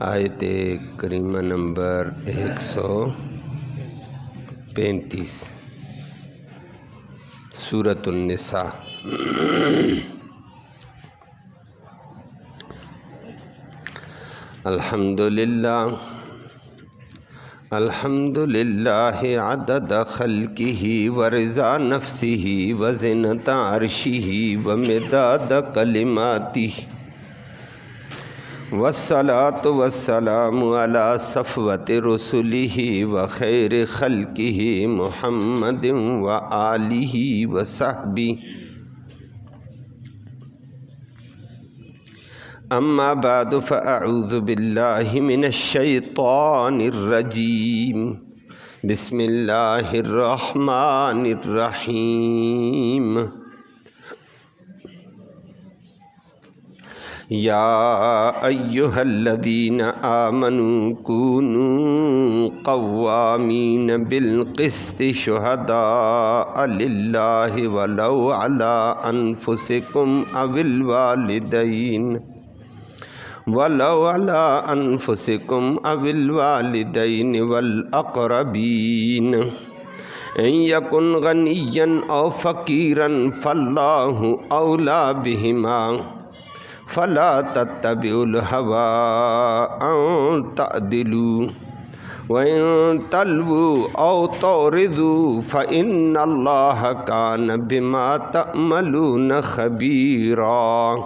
آیت کریمہ نمبر 135 سورۃ النساء۔ الحمدللہ عدد خلقہ ورضا نفسہ وزنۃ عرشہ ومداد کلماتہ، والصلاة والسلام علی صفوۃ رسلہ وخیر خلقہ محمد وآلہ وصحبہ۔ اما بعد فاعوذ باللہ من الشیطان الرجیم، بسم اللہ الرحمن الرحیم۔ یا ایہا الذین آمنوا کونوا قوامین بالقسط شہداء للہ ولو علی انفسکم او الوالدین والاقربین، ان یکن غنیا او فقیرا فاللہ اولی بہما، فلا تتبعوا الہوى ان تعدلوا وان تلووا او تعرضوا فإن اللہ کان بما تعملون خبیرا۔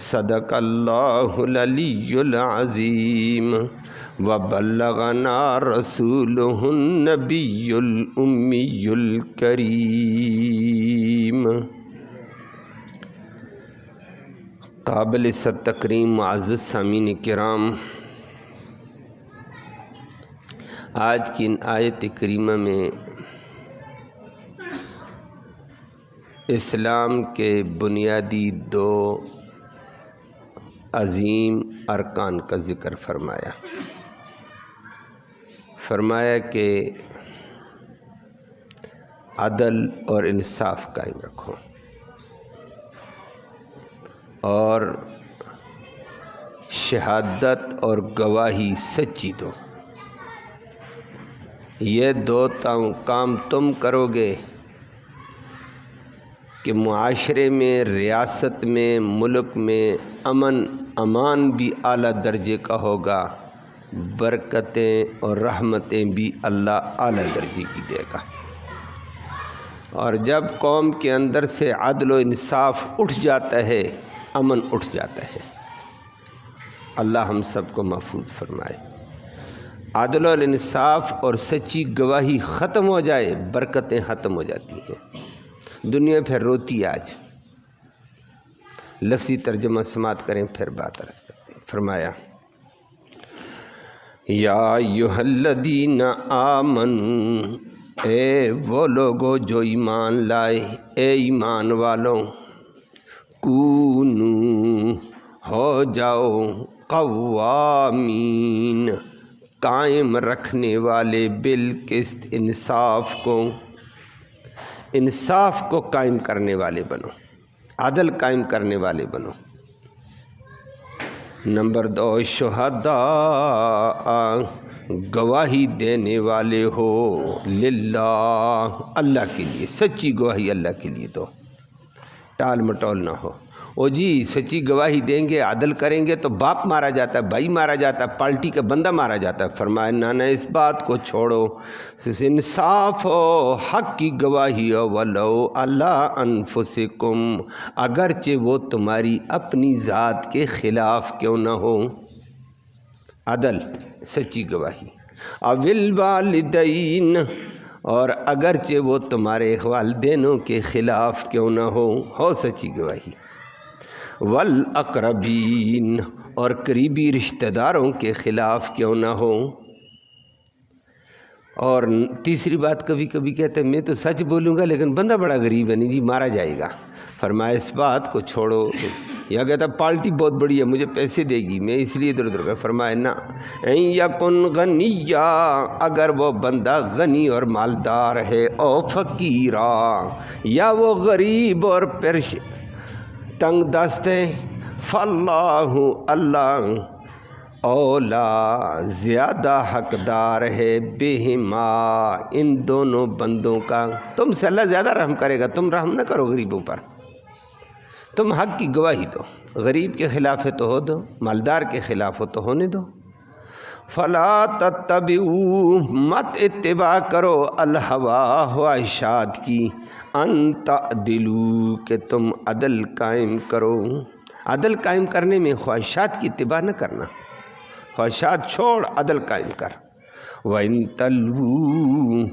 صدق اللہ العلی العظیم وبلغنا رسولہ النبی الامی الکریم۔ قابل تکریم معزز سامعین کرام، آج کی ان آیت کریمہ میں اسلام کے بنیادی دو عظیم ارکان کا ذکر فرمایا کہ عدل اور انصاف قائم رکھو اور شہادت اور گواہی سچی دو۔ یہ دو کام تم کرو گے کہ معاشرے میں، ریاست میں، ملک میں امن امان بھی اعلیٰ درجے کا ہوگا، برکتیں اور رحمتیں بھی اللہ اعلیٰ درجے کی دے گا۔ اور جب قوم کے اندر سے عدل و انصاف اٹھ جاتا ہے، امن اٹھ جاتا ہے۔ اللہ ہم سب کو محفوظ فرمائے۔ عدل و انصاف اور سچی گواہی ختم ہو جائے، برکتیں ختم ہو جاتی ہیں، دنیا پھر روتی آج۔ لفظی ترجمہ سماعت کریں پھر بات عرض کرتے ہیں۔ فرمایا یا ایھا الذین آمنوا، اے وہ لوگو جو ایمان لائے، اے ایمان والوں، کونو ہو جاؤ، قوامین قائم رکھنے والے، بالقسط انصاف کو قائم کرنے والے بنو، عدل قائم کرنے والے بنو۔ نمبر 2، شہداء گواہی دینے والے ہو، للہ اللہ کے لیے، سچی گواہی اللہ کے لیے دو، ٹال مٹول نہ ہو۔ او جی سچی گواہی دیں گے، عدل کریں گے تو باپ مارا جاتا ہے، بھائی مارا جاتا ہے، پارٹی کا بندہ مارا جاتا ہے۔ فرمایا نہ اس بات کو چھوڑو، انصاف ہو، حق کی گواہی ہو، ولو علی انفسکم، اگرچہ وہ تمہاری اپنی ذات کے خلاف کیوں نہ ہو، عدل سچی گواہی۔ او الوالدین، اور اگرچہ وہ تمہارے والدینوں کے خلاف کیوں نہ ہو سچی گواہی۔ والاقربین، اور قریبی رشتہ داروں کے خلاف کیوں نہ ہو۔ اور تیسری بات، کبھی کبھی کہتے ہیں میں تو سچ بولوں گا لیکن بندہ بڑا غریب ہے، نہیں جی مارا جائے گا۔ فرمایا اس بات کو چھوڑو۔ یا کہتا پارٹی بہت بڑی ہے، مجھے پیسے دے گی، میں اس لیے ادھر ادھر کر۔ فرمایا نہ، ان یکن غنیا، اگر وہ بندہ غنی اور مالدار ہے، او فقیرا، یا وہ غریب اور تنگ دست ہے، فاللہ، اللہ، اولا زیادہ حقدار ہے بہما ان دونوں بندوں کا، تم سے اللہ زیادہ رحم کرے گا، تم رحم نہ کرو غریبوں پر، تم حق کی گواہی دو، غریب کے خلاف ہے تو ہو دو، مالدار کے خلاف ہو تو ہونے دو۔ فلا تتبعوا مت اتباع کرو الہوا خواہشات کی، ان تعدلوا کہ تم عدل قائم کرو، عدل قائم کرنے میں خواہشات کی اتباع نہ کرنا، خواہشات چھوڑ عدل قائم کر۔ وَإِن تَلْوُوا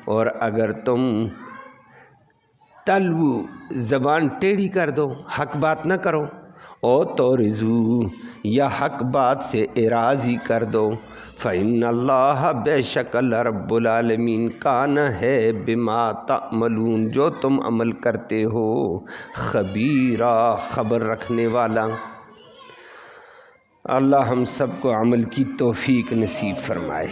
اور اگر تم تلو زبان ٹیڑھی کر دو، حق بات نہ کرو، او تورزو یا حق بات سے اراضی کر دو، فإن اللہ بے شک اللہ رب العالمین کان ہے بما تعملون جو تم عمل کرتے ہو خبیرہ خبر رکھنے والا۔ اللہ ہم سب کو عمل کی توفیق نصیب فرمائے۔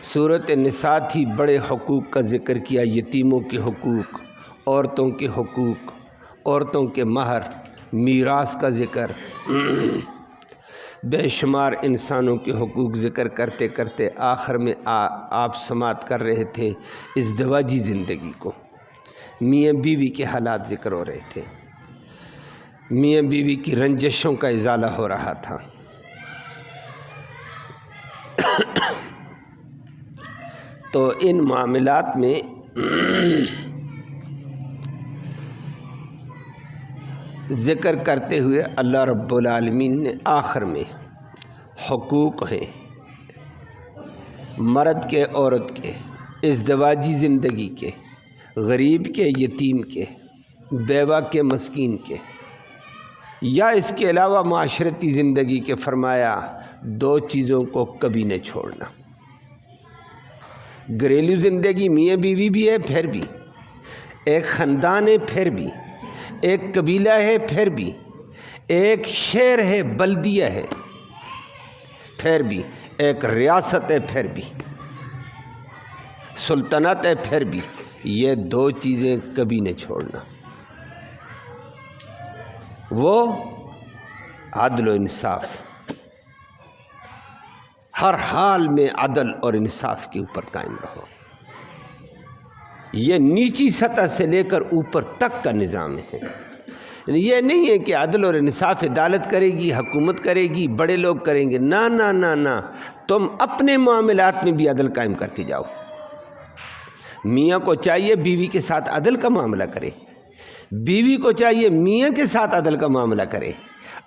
سورۃ النساء تھی، بڑے حقوق کا ذکر کیا، یتیموں کے حقوق، عورتوں کے حقوق، عورتوں کے مہر، میراث کا ذکر، بے شمار انسانوں کے حقوق ذکر کرتے کرتے آخر میں آپ سماعت کر رہے تھے ازدواجی زندگی کو، میاں بیوی کے حالات ذکر ہو رہے تھے، میاں بیوی کی رنجشوں کا ازالہ ہو رہا تھا۔ تو ان معاملات میں ذکر کرتے ہوئے اللہ رب العالمین نے آخر میں حقوق ہیں مرد کے، عورت کے، ازدواجی زندگی کے، غریب کے، یتیم کے، بیوہ کے، مسکین کے، یا اس کے علاوہ معاشرتی زندگی کے، فرمایا دو چیزوں کو کبھی نہ چھوڑنا۔ گھریلو زندگی میاں بیوی بھی ہے، پھر بھی ایک خاندان ہے، پھر بھی ایک قبیلہ ہے، پھر بھی ایک شہر ہے، بلدیہ ہے، پھر بھی ایک ریاست ہے، پھر بھی سلطنت ہے، پھر بھی یہ دو چیزیں کبھی نہ چھوڑنا، وہ عدل و انصاف، ہر حال میں عدل اور انصاف کے اوپر قائم رہو۔ یہ نیچی سطح سے لے کر اوپر تک کا نظام ہے، یہ نہیں ہے کہ عدل اور انصاف عدالت کرے گی، حکومت کرے گی، بڑے لوگ کریں گے، نہ نہ نہ نہ، تم اپنے معاملات میں بھی عدل قائم کر کے جاؤ۔ میاں کو چاہیے بیوی کے ساتھ عدل کا معاملہ کرے، بیوی کو چاہیے میاں کے ساتھ عدل کا معاملہ کرے،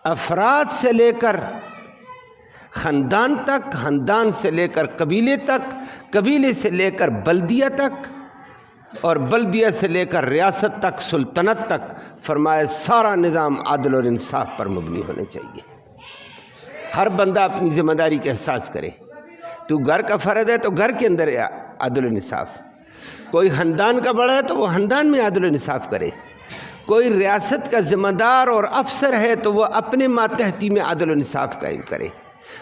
افراد سے لے کر خاندان تک، خاندان سے لے کر قبیلے تک، قبیلے سے لے کر بلدیہ تک، اور بلدیہ سے لے کر ریاست تک، سلطنت تک، فرمایا سارا نظام عدل اور انصاف پر مبنی ہونا چاہیے۔ ہر بندہ اپنی ذمہ داری کا احساس کرے، تو گھر کا فرد ہے تو گھر کے اندر عدل و انصاف، کوئی خاندان کا بڑا ہے تو وہ خاندان میں عدل و انصاف کرے، کوئی ریاست کا ذمہ دار اور افسر ہے تو وہ اپنے ماتحتی میں عدل و انصاف قائم کرے،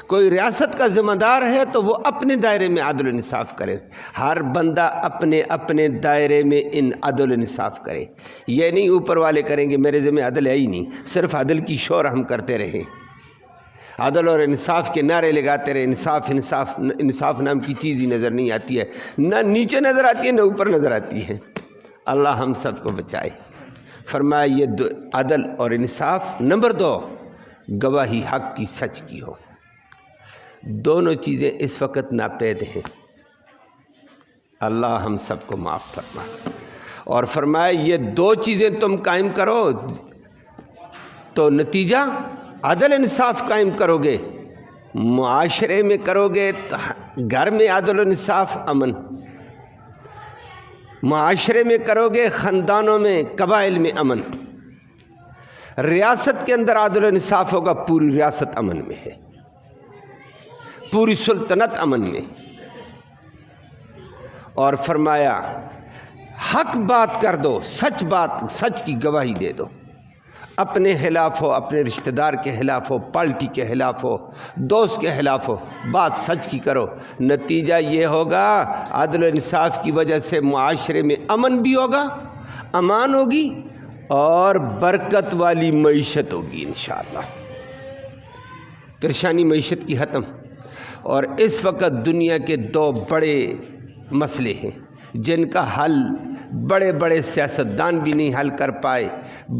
کوئی ریاست کا ذمہ دار ہے تو وہ اپنے دائرے میں عدل و انصاف کرے، ہر بندہ اپنے اپنے دائرے میں ان عدل و انصاف کرے۔ یہ نہیں اوپر والے کریں گے میرے ذمہ عدل ہے ہی نہیں، صرف عدل کی شور ہم کرتے رہیں، عدل اور انصاف کے نعرے لگاتے رہے، انصاف انصاف، انصاف نام کی چیز ہی نظر نہیں آتی ہے، نہ نیچے نظر آتی ہے نہ اوپر نظر آتی ہے۔ اللہ ہم سب کو بچائے۔ فرمایا یہ عدل اور انصاف۔ نمبر 2، گواہی حق کی، سچ کی ہو۔ دونوں چیزیں اس وقت ناپید ہیں، اللہ ہم سب کو معاف فرما۔ اور فرمایا یہ دو چیزیں تم قائم کرو تو نتیجہ عدل انصاف قائم کرو گے، معاشرے میں کرو گے تو گھر میں عدل و انصاف، امن، معاشرے میں کرو گے، خاندانوں میں، قبائل میں امن، ریاست کے اندر عدل و انصاف ہوگا، پوری ریاست امن میں ہے، پوری سلطنت امن میں۔ اور فرمایا حق بات کر دو، سچ بات، سچ کی گواہی دے دو، اپنے خلاف ہو، اپنے رشتہ دار کے خلاف ہو، پارٹی کے خلاف ہو، دوست کے خلاف ہو، بات سچ کی کرو، نتیجہ یہ ہوگا عدل و انصاف کی وجہ سے معاشرے میں امن بھی ہوگا، امان ہوگی، اور برکت والی معیشت ہوگی انشاءاللہ۔ پریشانی معیشت کی ختم. اور اس وقت دنیا کے 2 بڑے مسئلے ہیں جن کا حل بڑے بڑے سیاستدان بھی نہیں حل کر پائے،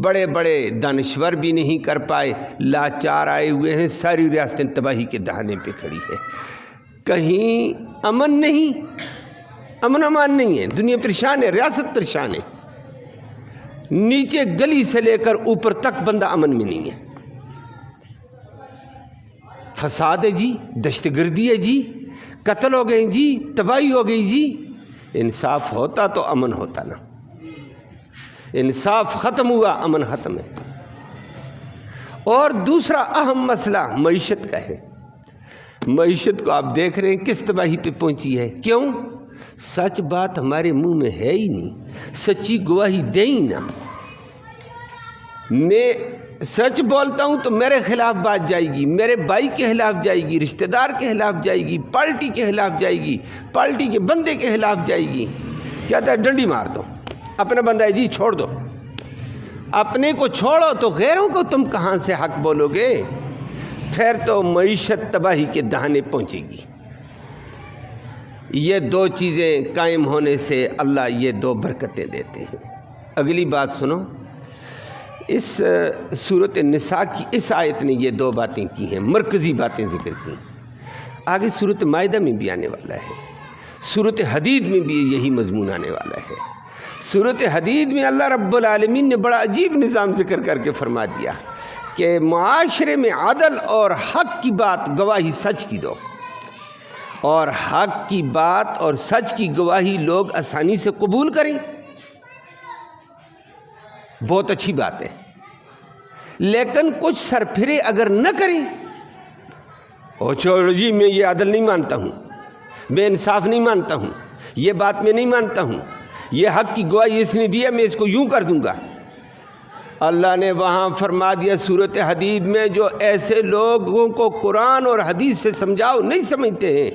بڑے بڑے دانشور بھی نہیں کر پائے. لاچار آئے ہوئے ہیں، ساری ریاستیں تباہی کے دہانے پہ کھڑی ہے. کہیں امن نہیں، امن امان نہیں ہے، دنیا پریشان ہے، ریاست پریشان ہے. نیچے گلی سے لے کر اوپر تک بندہ امن میں نہیں ہے. فساد ہے جی، دہشت گردی ہے جی، قتل ہو گئے جی، تباہی ہو گئی جی. انصاف ہوتا تو امن ہوتا نا. انصاف ختم ہوا، امن ختم ہے. اور دوسرا اہم مسئلہ معیشت کا ہے. معیشت کو آپ دیکھ رہے ہیں کس تباہی پہ پہنچی ہے. کیوں؟ سچ بات ہمارے منہ میں ہے ہی نہیں، سچی گواہی دیں ہی نہ. میں سچ بولتا ہوں تو میرے خلاف بات جائے گی، میرے بھائی کے خلاف جائے گی، رشتہ دار کے خلاف جائے گی، پارٹی کے خلاف جائے گی، پارٹی کے بندے کے خلاف جائے گی. کہتا ہے ڈنڈی مار دو، اپنا بندہ ہے جی چھوڑ دو. اپنے کو چھوڑو تو غیروں کو تم کہاں سے حق بولو گے؟ پھر تو معیشت تباہی کے دہانے پہنچے گی. یہ 2 چیزیں قائم ہونے سے اللہ یہ 2 برکتیں دیتے ہیں. اگلی بات سنو، اس سورۃ النساء کی اس آیت نے یہ 2 باتیں کی ہیں، مرکزی باتیں ذکر کی. آگے سورۃ مائدہ میں بھی آنے والا ہے، سورۃ حدید میں بھی یہی مضمون آنے والا ہے. سورۃ حدید میں اللہ رب العالمین نے بڑا عجیب نظام ذکر کر کے فرما دیا کہ معاشرے میں عدل اور حق کی بات گواہی سچ کی دو. اور حق کی بات اور سچ کی گواہی لوگ آسانی سے قبول کریں، بہت اچھی بات ہے. لیکن کچھ سرپھرے اگر نہ کریں، او چھوڑو جی میں یہ عدل نہیں مانتا ہوں، میں انصاف نہیں مانتا ہوں، یہ بات میں نہیں مانتا ہوں، یہ حق کی گواہی اس نے دیا میں اس کو یوں کر دوں گا. اللہ نے وہاں فرما دیا سورۃ حدید میں، جو ایسے لوگوں کو قرآن اور حدیث سے سمجھاؤ نہیں سمجھتے ہیں،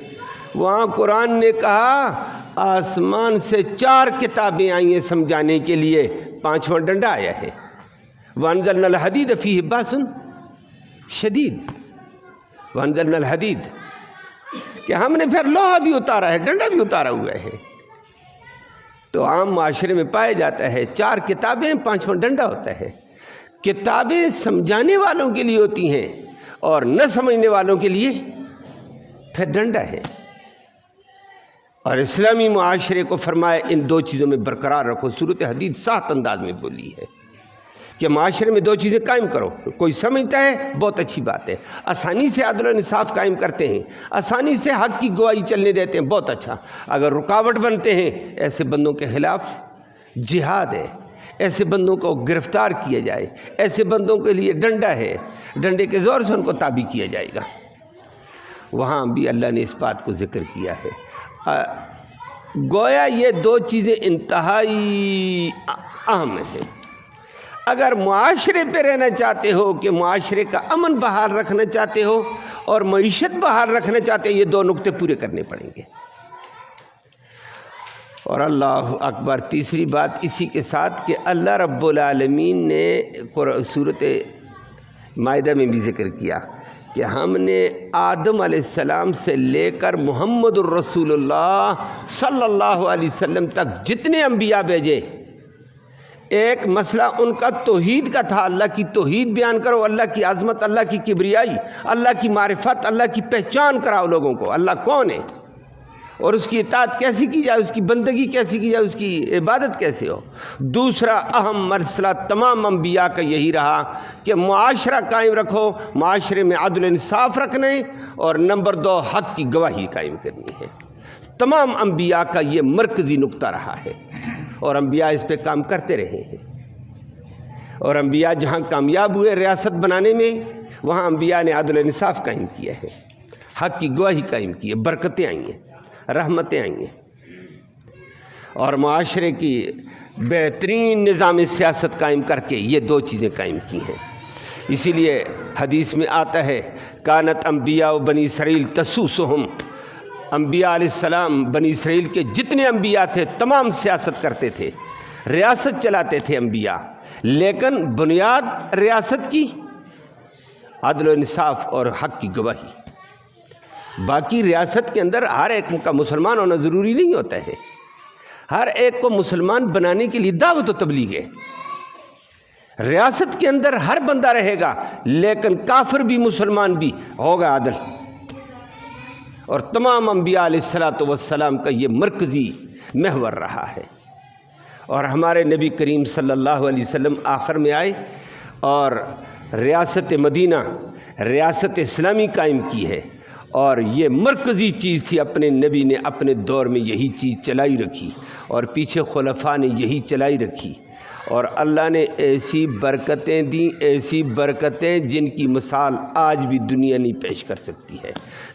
وہاں قرآن نے کہا آسمان سے 4 کتابیں آئی ہیں سمجھانے کے لیے، 5واں ڈنڈا آیا ہے. وَأَنزَلْنَا الْحَدِيدَ فِيهِ بَأْسٌ شَدِيدٌ. وَأَنزَلْنَا الْحَدِيدَ کہ ہم نے پھر لوہا بھی اتارا ہے، ڈنڈا بھی اتارا ہوا ہے. تو عام معاشرے میں پایا جاتا ہے 4 کتابیں 5واں ڈنڈا ہوتا ہے. کتابیں سمجھانے والوں کے لیے ہوتی ہیں اور نہ سمجھنے والوں کے لیے پھر ڈنڈا ہے. اور اسلامی معاشرے کو فرمایا ان 2 چیزوں میں برقرار رکھو. سورۃ حدید 7 انداز میں بولی ہے کہ معاشرے میں 2 چیزیں قائم کرو. کوئی سمجھتا ہے بہت اچھی بات ہے، آسانی سے عدل و انصاف قائم کرتے ہیں، آسانی سے حق کی گواہی چلنے دیتے ہیں، بہت اچھا. اگر رکاوٹ بنتے ہیں، ایسے بندوں کے خلاف جہاد ہے، ایسے بندوں کو گرفتار کیا جائے، ایسے بندوں کے لیے ڈنڈا ہے، ڈنڈے کے زور سے ان کو تابع کیا جائے گا. وہاں بھی اللہ نے اس بات کو ذکر کیا ہے. گویا یہ 2 چیزیں انتہائی اہم ہیں. اگر معاشرے پہ رہنا چاہتے ہو، کہ معاشرے کا امن بحال رکھنا چاہتے ہو اور معیشت بحال رکھنا چاہتے ہو، یہ 2 نقطے پورے کرنے پڑیں گے. اور اللہ اکبر، تیسری بات اسی کے ساتھ کہ اللہ رب العالمین نے سورۃ مائدہ میں بھی ذکر کیا کہ ہم نے آدم علیہ السلام سے لے کر محمد الرسول اللہ صلی اللہ علیہ وسلم تک جتنے انبیاء بھیجے، ایک مسئلہ ان کا توحید کا تھا. اللہ کی توحید بیان کرو، اللہ کی عظمت، اللہ کی کبریائی، اللہ کی معرفت، اللہ کی پہچان کراؤ لوگوں کو، اللہ کون ہے اور اس کی اطاعت کیسی کی جائے، اس کی بندگی کیسی کی جائے، اس کی عبادت کیسے ہو. دوسرا اہم مسئلہ تمام انبیاء کا یہی رہا کہ معاشرہ قائم رکھو، معاشرے میں عدل انصاف رکھنا ہے، اور نمبر 2 حق کی گواہی قائم کرنی ہے. تمام انبیاء کا یہ مرکزی نقطہ رہا ہے اور انبیاء اس پہ کام کرتے رہے ہیں. اور انبیاء جہاں کامیاب ہوئے ریاست بنانے میں، وہاں انبیاء نے عدل انصاف قائم کیا ہے، حق کی گواہی قائم کی ہے، برکتیں آئی ہیں، رحمتیں آئی ہیں، اور معاشرے کی بہترین نظام سیاست قائم کر کے یہ 2 چیزیں قائم کی ہیں. اسی لیے حدیث میں آتا ہے کانت انبیاء و بنی اسرائیل تسوسہم، انبیاء علیہ السلام بنی اسرائیل کے جتنے انبیاء تھے تمام سیاست کرتے تھے، ریاست چلاتے تھے انبیاء، لیکن بنیاد ریاست کی عدل و انصاف اور حق کی گواہی۔ باقی ریاست کے اندر ہر ایک کا مسلمان ہونا ضروری نہیں ہوتا ہے، ہر ایک کو مسلمان بنانے کے لیے دعوت و تبلیغ ہے۔ ریاست کے اندر ہر بندہ رہے گا، لیکن کافر بھی مسلمان بھی ہوگا عدل۔ اور تمام انبیاء علیہ الصلوۃ والسلام کا یہ مرکزی محور رہا ہے۔ اور ہمارے نبی کریم صلی اللہ علیہ وسلم آخر میں آئے اور ریاست مدینہ، ریاست اسلامی قائم کی ہے، اور یہ مرکزی چیز تھی۔ اپنے نبی نے اپنے دور میں یہی چیز چلائی رکھی، اور پیچھے خلفاء نے یہی چلائی رکھی، اور اللہ نے ایسی برکتیں دیں، ایسی برکتیں جن کی مثال آج بھی دنیا نہیں پیش کر سکتی ہے۔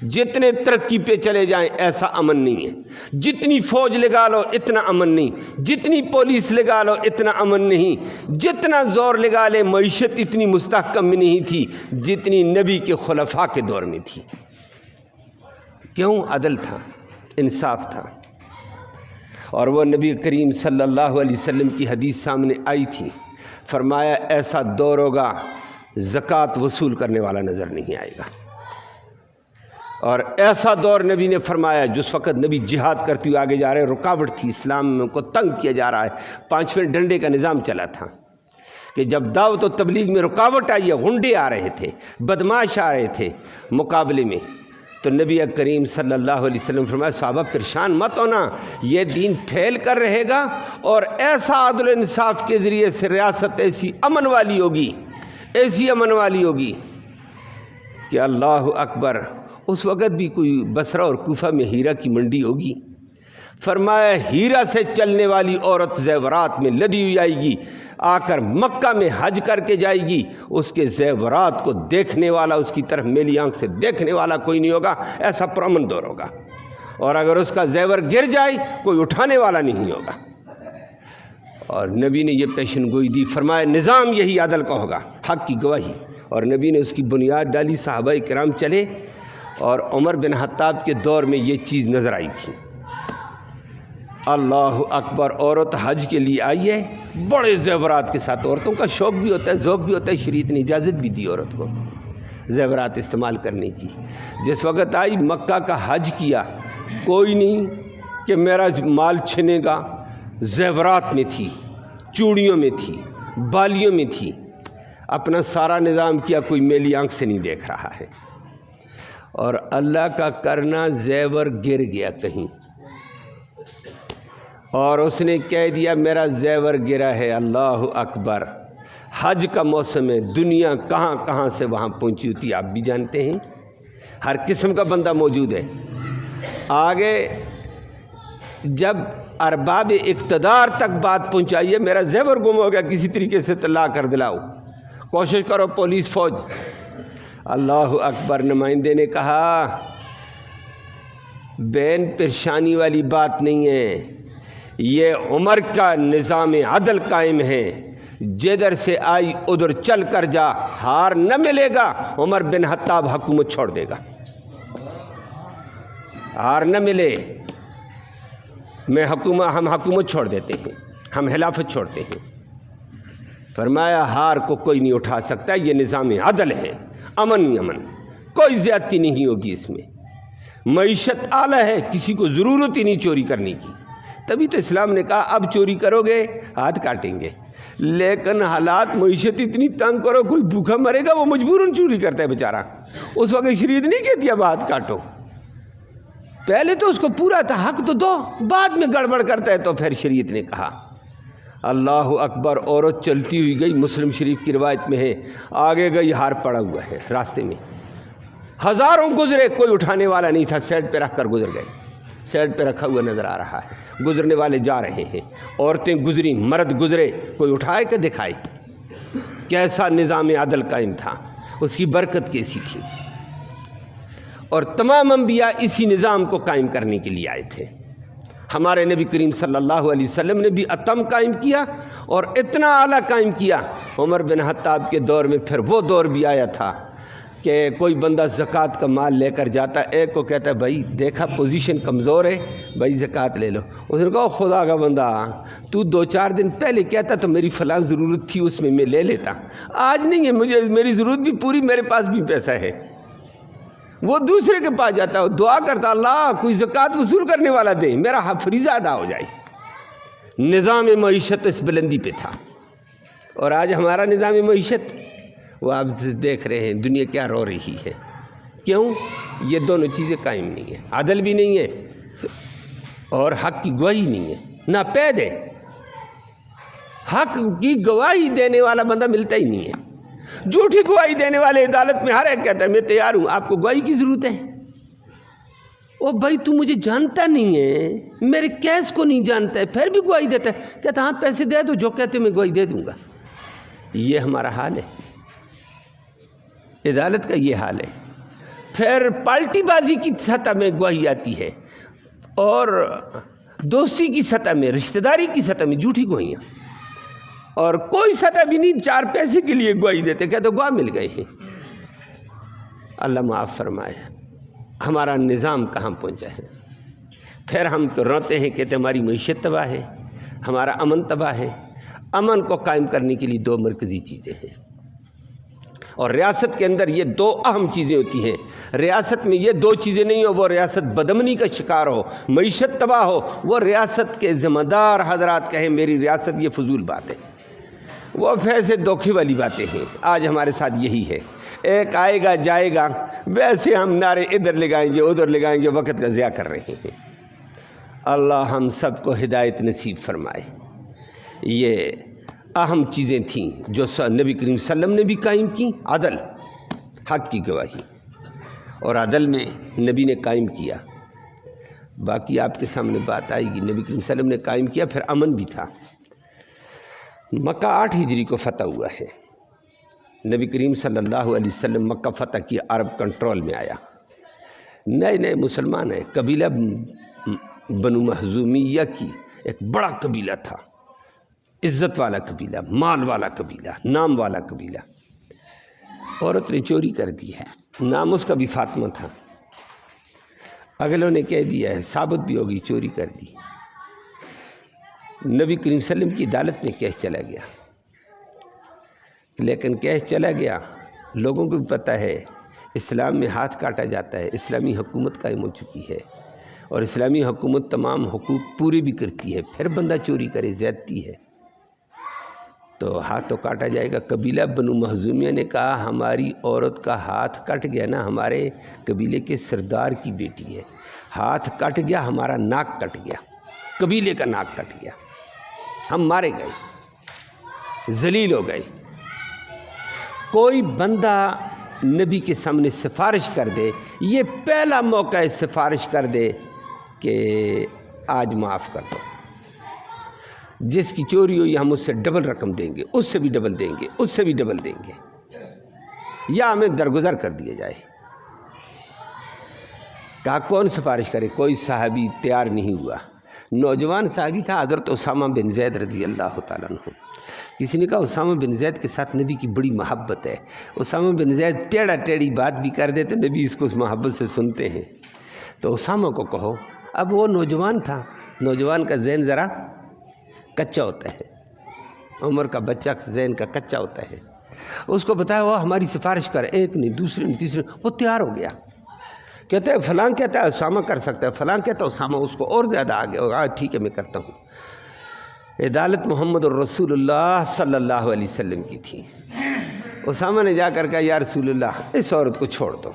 جتنے ترقی پہ چلے جائیں ایسا امن نہیں ہے، جتنی فوج لگا لو اتنا امن نہیں، جتنی پولیس لگا لو اتنا امن نہیں، جتنا زور لگا لے معیشت اتنی مستحکم نہیں تھی جتنی نبی کے خلفاء کے دور میں تھی۔ کیوں؟ عدل تھا، انصاف تھا۔ اور وہ نبی کریم صلی اللہ علیہ وسلم کی حدیث سامنے آئی تھی، فرمایا ایسا دور ہوگا زکوٰۃ وصول کرنے والا نظر نہیں آئے گا۔ اور ایسا دور نبی نے فرمایا جس وقت نبی جہاد کرتے ہوئے آگے جا رہے، رکاوٹ تھی، اسلام کو تنگ کیا جا رہا ہے، 5ویں ڈنڈے کا نظام چلا تھا کہ جب دعوت و تبلیغ میں رکاوٹ آئی ہے، غنڈے آ رہے تھے، بدماش آ رہے تھے مقابلے میں، تو نبی کریم صلی اللہ علیہ وسلم فرمایا صحابہ پریشان مت ہونا، یہ دین پھیل کر رہے گا، اور ایسا عدل و انصاف کے ذریعے سے ریاست ایسی امن والی ہوگی، ایسی امن والی ہوگی کہ اللہ اکبر۔ اس وقت بھی کوئی بصرہ اور کوفہ میں ہیرا کی منڈی ہوگی؟ فرمایا ہیرا سے چلنے والی عورت زیورات میں لدی ہوئی آئے گی، آ کر مکہ میں حج کر کے جائے گی، اس کے زیورات کو دیکھنے والا، اس کی طرف میلی آنکھ سے دیکھنے والا کوئی نہیں ہوگا، ایسا پرامن دور ہوگا۔ اور اگر اس کا زیور گر جائے کوئی اٹھانے والا نہیں ہوگا۔ اور نبی نے یہ پیشن گوئی دی، فرمایا نظام یہی عدل کا ہوگا، حق کی گواہی۔ اور نبی نے اس کی بنیاد ڈالی، صحابہ کرام چلے، اور عمر بن خطاب کے دور میں یہ چیز نظر آئی تھی۔ اللہ اکبر، عورت حج کے لیے آئی ہے بڑے زیورات کے ساتھ۔ عورتوں کا شوق بھی ہوتا ہے، ذوق بھی ہوتا ہے، شریعت نے اجازت بھی دی عورت کو زیورات استعمال کرنے کی۔ جس وقت آئی مکہ کا حج کیا، کوئی نہیں کہ میرا مال چھنے گا، زیورات میں تھی، چوڑیوں میں تھی، بالیوں میں تھی، اپنا سارا نظام کیا، کوئی میلی آنکھ سے نہیں دیکھ رہا ہے۔ اور اللہ کا کرنا زیور گر گیا کہیں، اور اس نے کہہ دیا میرا زیور گرا ہے۔ اللہ اکبر، حج کا موسم ہے، دنیا کہاں کہاں سے وہاں پہنچی ہوتی، آپ بھی جانتے ہیں، ہر قسم کا بندہ موجود ہے۔ آگے جب ارباب اقتدار تک بات پہنچائیے میرا زیور گم ہو گیا، کسی طریقے سے طلاع کر دلاؤ، کوشش کرو پولیس فوج۔ اللہ اکبر، نمائندے نے کہا بین پریشانی والی بات نہیں ہے، یہ عمر کا نظام عدل قائم ہے، جدھر سے آئی ادھر چل کر جا، ہار نہ ملے گا، عمر بن خطاب حکومت چھوڑ دے گا، ہار نہ ملے ہم حکومت چھوڑ دیتے ہیں، ہم خلافت چھوڑتے ہیں۔ فرمایا ہار کو کوئی نہیں اٹھا سکتا، یہ نظام عدل ہے، امن ہی امن، کوئی زیادتی نہیں ہوگی اس میں، معیشت اعلیٰ ہے، کسی کو ضرورت ہی نہیں چوری کرنے کی۔ تبھی تو اسلام نے کہا اب چوری کرو گے ہاتھ کاٹیں گے، لیکن حالات معیشت اتنی تنگ کرو، کوئی بھوکا مرے گا وہ مجبوراً چوری کرتا ہے بیچارہ، اس وقت شریعت نہیں کہتی اب ہاتھ کاٹو، پہلے تو اس کو پورا تھا حق تو دو، بعد میں گڑبڑ کرتا ہے تو پھر شریعت نے کہا۔ اللہ اکبر، عورت چلتی ہوئی گئی، مسلم شریف کی روایت میں ہے، آگے گئی ہار پڑا ہوا ہے راستے میں، ہزاروں گزرے، کوئی اٹھانے والا نہیں تھا، سیٹ پہ رکھ کر گزر گئے، سیٹ پہ رکھا ہوا نظر آ رہا ہے، گزرنے والے جا رہے ہیں، عورتیں گزری، مرد گزرے، کوئی اٹھائے کہ دکھائے، کیسا نظام عدل قائم تھا، اس کی برکت کیسی تھی۔ اور تمام انبیاء اسی نظام کو قائم کرنے کے لیے آئے تھے۔ ہمارے نبی کریم صلی اللہ علیہ وسلم نے بھی اتم قائم کیا اور اتنا اعلیٰ قائم کیا۔ عمر بن خطاب کے دور میں پھر وہ دور بھی آیا تھا کہ کوئی بندہ زکوٰۃ کا مال لے کر جاتا ہے، ایک کو کہتا ہے بھائی دیکھا پوزیشن کمزور ہے بھائی زکوٰۃ لے لو، اس نے کہا خدا کا بندہ تو 2-4 دن پہلے کہتا تو میری فلاں ضرورت تھی اس میں لے لیتا، آج نہیں ہے، مجھے میری ضرورت بھی پوری، میرے پاس بھی پیسہ ہے۔ وہ دوسرے کے پاس جاتا ہے، دعا کرتا اللہ کوئی زکوٰۃ وصول کرنے والا دے، میرا فریضہ ادا ہو جائے۔ نظام معیشت اس بلندی پہ تھا، اور آج ہمارا نظام معیشت وہ آپ دیکھ رہے ہیں دنیا کیا رو رہی ہے۔ کیوں؟ یہ دونوں چیزیں قائم نہیں ہیں، عدل بھی نہیں ہے اور حق کی گواہی نہیں ہے، نہ پید ہے، حق کی گواہی دینے والا بندہ ملتا ہی نہیں ہے۔ جھوٹی گواہی دینے والے عدالت میں ہر ایک کہتا ہے میں تیار ہوں، آپ کو گواہی کی ضرورت ہے؟ او بھائی تو مجھے جانتا نہیں ہے، میرے کیس کو نہیں جانتا ہے، پھر بھی گواہی دیتا ہے، کہتا ہاں پیسے دے دو، جو کہتے میں گواہی دے دوں گا۔ یہ ہمارا حال ہے، عدالت کا یہ حال ہے۔ پھر پارٹی بازی کی سطح میں گواہی آتی ہے، اور دوستی کی سطح میں، رشتہ داری کی سطح میں جھوٹی گواہیاں، اور کوئی سطح بھی نہیں، 4 پیسے کے لیے گواہی دیتے، کہتے گواہ مل گئے ہیں۔ اللہ معاف فرمائے، ہمارا نظام کہاں پہنچا ہے۔ پھر ہم روتے ہیں، کہتے ہماری معیشت تباہ ہے، ہمارا امن تباہ ہے۔ امن کو قائم کرنے کے لیے 2 مرکزی چیزیں ہیں، اور ریاست کے اندر یہ 2 اہم چیزیں ہوتی ہیں۔ ریاست میں یہ 2 چیزیں نہیں ہو، وہ ریاست بدامنی کا شکار ہو، معیشت تباہ ہو، وہ ریاست کے ذمہ دار حضرات کہیں میری ریاست یہ فضول بات ہے، وہ ویسے دھوکے والی باتیں ہیں۔ آج ہمارے ساتھ یہی ہے، ایک آئے گا جائے گا، ویسے ہم نعرے ادھر لگائیں گے ادھر لگائیں گے، وقت کا ضیاع کر رہے ہیں۔ اللہ ہم سب کو ہدایت نصیب فرمائے۔ یہ اہم چیزیں تھیں جو نبی کریم صلی اللہ علیہ وسلم نے بھی قائم کی، عدل، حق کی گواہی، اور عدل میں نبی نے قائم کیا۔ باقی آپ کے سامنے بات آئے گی، نبی کریم صلی اللہ علیہ وسلم نے قائم کیا، پھر امن بھی تھا۔ مکہ 8 ہجری کو فتح ہوا ہے، نبی کریم صلی اللہ علیہ وسلم مکہ فتح کیا، عرب کنٹرول میں آیا، نئے نئے مسلمان ہیں۔ قبیلہ بنو مخزومیہ کی ایک بڑا قبیلہ تھا، عزت والا قبیلہ، مال والا قبیلہ، نام والا قبیلہ۔ عورت نے چوری کر دی ہے، نام اس کا بھی فاطمہ تھا، اگلوں نے کہہ دیا ہے، ثابت بھی ہوگی چوری کر دی۔ نبی کریم صلی اللہ علیہ وسلم کی عدالت میں کیس چلا گیا، لیکن کیس چلا گیا، لوگوں کو بھی پتہ ہے اسلام میں ہاتھ کاٹا جاتا ہے، اسلامی حکومت قائم ہو چکی ہے، اور اسلامی حکومت تمام حقوق پورے بھی کرتی ہے، پھر بندہ چوری کرے، زیادتی ہے تو ہاتھ تو کاٹا جائے گا۔ قبیلہ بنو مخزومیہ نے کہا ہماری عورت کا ہاتھ کٹ گیا نا، ہمارے قبیلے کے سردار کی بیٹی ہے، ہاتھ کٹ گیا، ہمارا ناک کٹ گیا، قبیلے کا ناک کٹ گیا، ہم مارے گئے، ذلیل ہو گئے۔ کوئی بندہ نبی کے سامنے سفارش کر دے، یہ پہلا موقع ہے سفارش کر دے کہ آج معاف کر دو، جس کی چوری ہوئی ہم اس سے ڈبل رقم دیں گے، اس سے بھی ڈبل دیں گے، اس سے بھی ڈبل دیں گے، یا ہمیں درگزر کر دیا جائے۔ کہا کون سفارش کرے؟ کوئی صحابی تیار نہیں ہوا۔ نوجوان صحابی تھا حضرت اسامہ بن زید رضی اللہ تعالیٰ عنہ۔ کسی نے کہا اسامہ بن زید کے ساتھ نبی کی بڑی محبت ہے، اسامہ بن زید ٹیڑھا ٹیڑھی بات بھی کر دے تو نبی اس کو اس محبت سے سنتے ہیں، تو اسامہ کو کہو۔ اب وہ نوجوان تھا، نوجوان کا ذہن ذرا کچا ہوتا ہے، عمر کا بچہ ذہن کا کچا ہوتا ہے، اس کو بتایا وہ ہماری سفارش کر، ایک نہیں، دوسرے نہیں، تیسرے، وہ تیار ہو گیا۔ کہتا ہے فلاں کہتا ہے اسامہ کر سکتا ہے، فلاں کہتا ہے اسامہ، اس کو اور زیادہ آگے ہوگا، ٹھیک ہے میں کرتا ہوں۔ عدالت محمد الرسول اللہ صلی اللہ علیہ وسلم کی تھی۔ اسامہ نے جا کر کہا یا رسول اللہ اس عورت کو چھوڑ دو،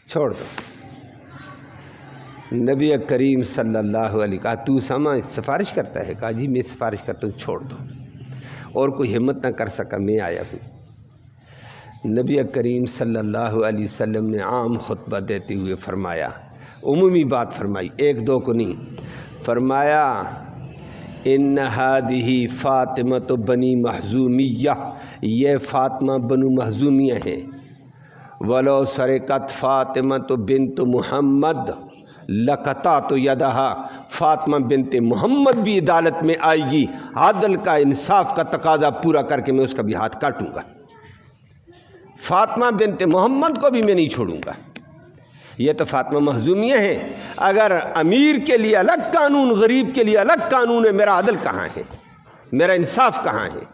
چھوڑ دو۔ نبی کریم صلی اللہ علیہ کہا تو اسامہ سفارش کرتا ہے؟ کہا جی میں سفارش کرتا ہوں، چھوڑ دو۔ اور کوئی ہمت نہ کر سکا، میں آیا ہوں۔ نبی کریم صلی اللہ علیہ وسلم نے عام خطبہ دیتے ہوئے فرمایا، عمومی بات فرمائی، 1-2 کو نہیں، فرمایا ان ہذہ فاطمۃ بنی مخزومیہ، یہ فاطمہ بنو مخزومیہ ہیں، ولو سرقت فاطمۃ بنت محمد لقطعت یدہا، فاطمہ بنت محمد بھی عدالت میں آئے گی، عدل کا انصاف کا تقاضا پورا کر کے میں اس کا بھی ہاتھ کاٹوں گا۔ فاطمہ بنت محمد کو بھی میں نہیں چھوڑوں گا۔ یہ تو فاطمہ مخزومیہ ہیں۔ اگر امیر کے لیے الگ قانون، غریب کے لیے الگ قانون ہے، میرا عدل کہاں ہے؟ میرا انصاف کہاں ہے؟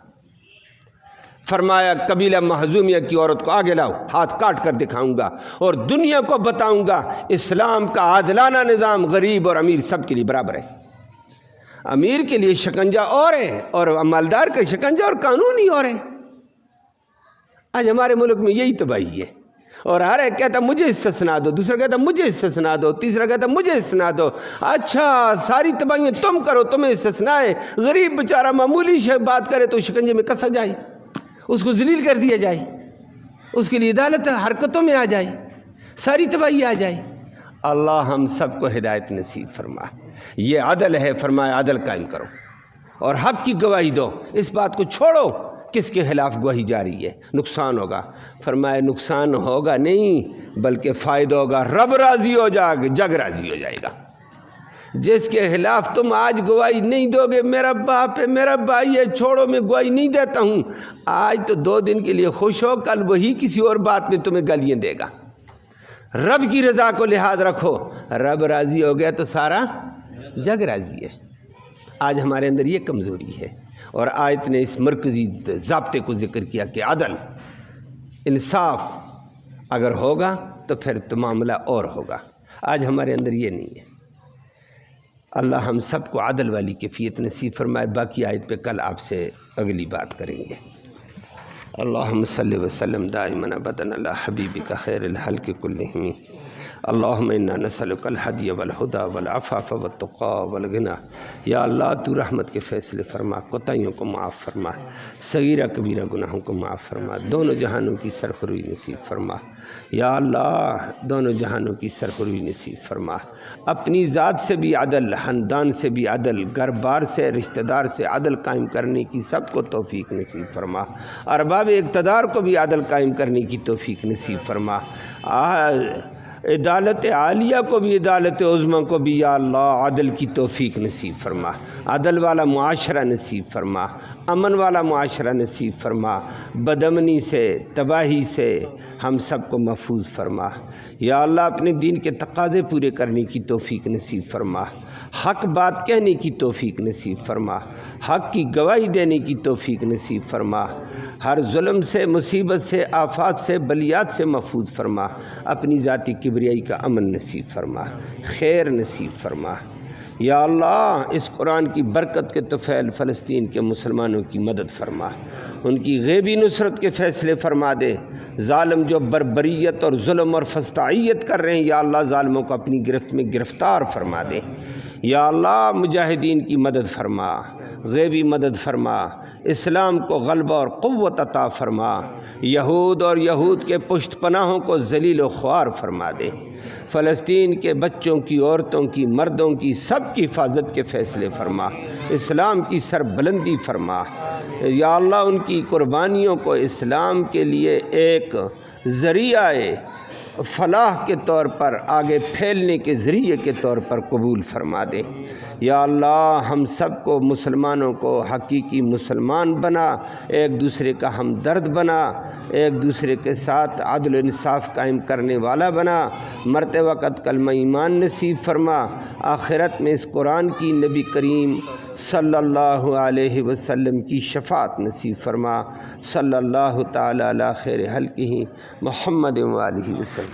فرمایا قبیلہ مخزومیہ کی عورت کو آگے لاؤ، ہاتھ کاٹ کر دکھاؤں گا اور دنیا کو بتاؤں گا اسلام کا عادلانہ نظام غریب اور امیر سب کے لیے برابر ہے۔ امیر کے لیے شکنجہ اور ہے اور مالدار کا شکنجہ اور قانون ہی اور ہے۔ آج ہمارے ملک میں یہی تباہی ہے، اور ہر ایک کہتا مجھے استثناء دو، دوسرا کہتا مجھے استثناء دو، تیسرا کہتا مجھے استثناء دو۔ اچھا ساری تباہیاں تم کرو، تمہیں استثناء ہے؟ غریب بیچارہ معمولی بات کرے تو شکنجے میں کسا جائے، اس کو ذلیل کر دیا جائے، اس کے لیے عدالت حرکتوں میں آ جائے، ساری تباہی آ جائے۔ اللہ ہم سب کو ہدایت نصیب فرما۔ یہ عدل ہے، فرمایا عدل قائم کرو اور حق کی گواہی دو۔ اس بات کو چھوڑو کس کے خلاف گواہی جاری ہے، نقصان ہوگا۔ فرمایا نقصان ہوگا نہیں بلکہ فائدہ ہوگا، رب راضی ہو جائے گا، جگ راضی ہو جائے گا۔ جس کے خلاف تم آج گواہی نہیں دو گے، میرا باپ ہے، میرا بھائی ہے، چھوڑو میں گواہی نہیں دیتا ہوں، آج تو 2 دن کے لیے خوش ہو، کل وہی کسی اور بات میں تمہیں گالیاں دے گا۔ رب کی رضا کو لحاظ رکھو، رب راضی ہو گیا تو سارا جگ راضی ہے۔ آج ہمارے اندر یہ کمزوری ہے، اور آیت نے اس مرکزی ضابطے کو ذکر کیا کہ عدل انصاف اگر ہوگا تو پھر تو معاملہ اور ہوگا۔ آج ہمارے اندر یہ نہیں ہے۔ اللہ ہم سب کو عدل والی کیفیت نصیب فرمائے۔ باقی آیت پہ کل آپ سے اگلی بات کریں گے۔ اللہم صلی وسلم دائما ابدا علی حبیبک خیر الخلق کلہم۔ اللہم انا نسألک الہدی والہدی والعفاف والتقی والغنی۔ یا اللہ تو رحمت کے فیصلے فرما، کوتاہیوں کو معاف فرما، صغیرہ کبیرہ گناہوں کو معاف فرما، دونوں جہانوں کی سرفروی نصیب فرما۔ یا اللہ دونوں جہانوں کی سرفروی نصیب فرما۔ اپنی ذات سے بھی عدل، خاندان سے بھی عدل، گھر بار سے، رشتہ دار سے عدل قائم کرنے کی سب کو توفیق نصیب فرما۔ ارباب اقتدار کو بھی عدل قائم کرنے کی توفیق نصیب فرما۔ عدالت عالیہ کو بھی، عدالت عظمیٰ کو بھی یا اللہ عدل کی توفیق نصیب فرما۔ عدل والا معاشرہ نصیب فرما، امن والا معاشرہ نصیب فرما، بدامنی سے، تباہی سے ہم سب کو محفوظ فرما۔ یا اللہ اپنے دین کے تقاضے پورے کرنے کی توفیق نصیب فرما، حق بات کہنے کی توفیق نصیب فرما، حق کی گواہی دینے کی توفیق نصیب فرما، ہر ظلم سے، مصیبت سے، آفات سے، بلیات سے محفوظ فرما، اپنی ذاتی کبریائی کا امن نصیب فرما، خیر نصیب فرما۔ یا اللہ اس قرآن کی برکت کے طفیل فلسطین کے مسلمانوں کی مدد فرما، ان کی غیبی نصرت کے فیصلے فرما دے۔ ظالم جو بربریت اور ظلم اور فسطائیت کر رہے ہیں یا اللہ ظالموں کو اپنی گرفت میں گرفتار فرما دے۔ یا اللہ مجاہدین کی مدد فرما، غیبی مدد فرما، اسلام کو غلبہ اور قوت عطا فرما، یہود اور یہود کے پشت پناہوں کو ذلیل و خوار فرما دے۔ فلسطین کے بچوں کی، عورتوں کی، مردوں کی، سب کی حفاظت کے فیصلے فرما، اسلام کی سربلندی فرما۔ یا اللہ ان کی قربانیوں کو اسلام کے لیے ایک ذریعہ فلاح کے طور پر، آگے پھیلنے کے ذریعے کے طور پر قبول فرما دے۔ یا اللہ ہم سب کو، مسلمانوں کو حقیقی مسلمان بنا، ایک دوسرے کا ہمدرد بنا، ایک دوسرے کے ساتھ عدل و انصاف قائم کرنے والا بنا، مرتے وقت کلمہ ایمان نصیب فرما، آخرت میں اس قرآن کی نبی کریم صلی اللہ علیہ وسلم کی شفاعت نصیب فرما۔ صلی اللہ تعالی علی خیر خلقہ محمد و آلہ وسلم۔